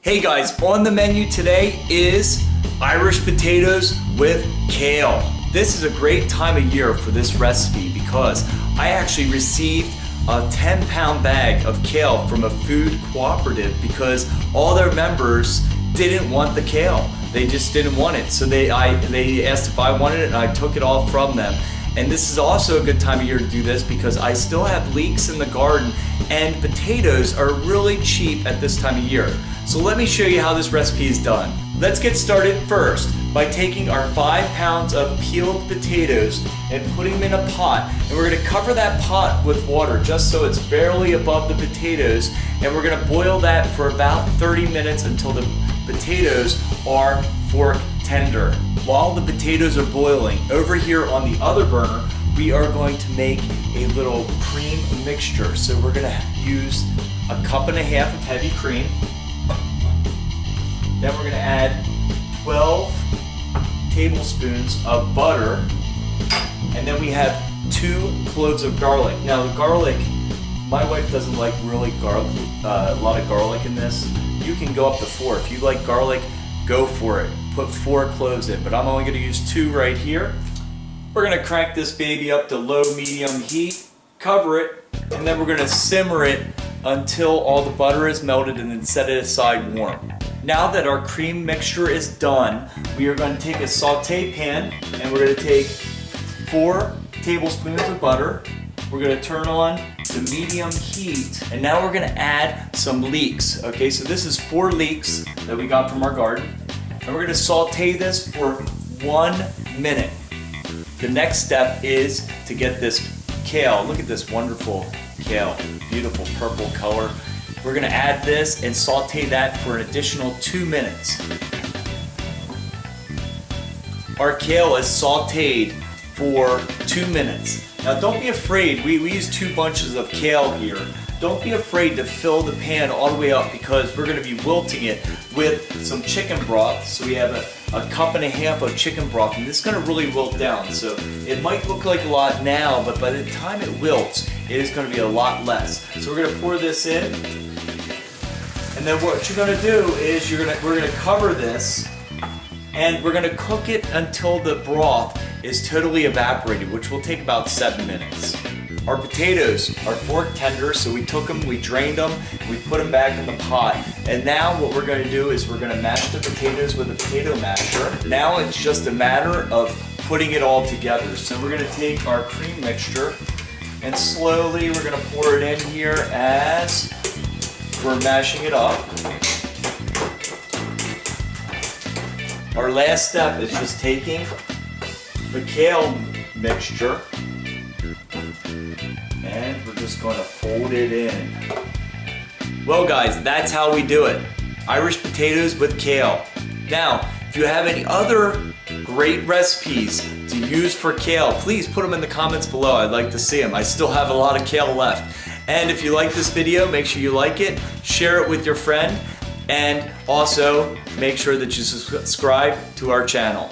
Hey guys, on the menu today is Irish potatoes with kale. This is a great time of year for this recipe because I actually received a 10-pound bag of kale from a food cooperative because all their members didn't want the kale. They just didn't want it. So they asked if I wanted it and I took it all from them. And this is also a good time of year to do this because I still have leeks in the garden and potatoes are really cheap at this time of year. So let me show you how this recipe is done. Let's get started first by taking our 5 pounds of peeled potatoes and putting them in a pot. And we're gonna cover that pot with water just so it's barely above the potatoes. And we're gonna boil that for about 30 minutes until the potatoes are fork tender. While the potatoes are boiling, over here on the other burner, we are going to make a little cream mixture. So we're gonna use a 1.5 cups of heavy cream. Then we're gonna add 12 tablespoons of butter. And then we have 2 cloves of garlic. Now the garlic, my wife doesn't like really a lot of garlic in this. You can go up to 4. If you like garlic, go for it. Put 4 cloves in, but I'm only gonna use 2 right here. We're gonna crank this baby up to low medium heat, cover it, and then we're gonna simmer it until all the butter is melted and then set it aside warm. Now that our cream mixture is done, we are going to take a saute pan and we're going to take 4 tablespoons of butter. We're going to turn on to medium heat and now we're going to add some leeks. Okay, so this is 4 leeks that we got from our garden and we're going to saute this for 1 minute. The next step is to get this kale. Look at this wonderful kale, beautiful purple color. We're gonna add this and saute that for an additional 2 minutes. Our kale is sauteed for 2 minutes. Now don't be afraid, we use 2 bunches of kale here. Don't be afraid to fill the pan all the way up because we're gonna be wilting it with some chicken broth. So we have a 1.5 cups of chicken broth and this is gonna really wilt down. So it might look like a lot now, but by the time it wilts, it is gonna be a lot less. So we're gonna pour this in. And then what you're gonna do is we're gonna cover this and we're gonna cook it until the broth is totally evaporated, which will take about 7 minutes. Our potatoes are fork tender, so we took them, we drained them, we put them back in the pot. And now what we're gonna do is we're gonna mash the potatoes with a potato masher. Now it's just a matter of putting it all together. So we're gonna take our cream mixture and slowly we're gonna pour it in here as we're mashing it up. Our last step is just taking the kale mixture and we're just going to fold it in. Well guys, that's how we do it. Irish potatoes with kale. Now, if you have any other great recipes to use for kale, please put them in the comments below. I'd like to see them. I still have a lot of kale left. And if you like this video, make sure you like it, share it with your friend, and also make sure that you subscribe to our channel.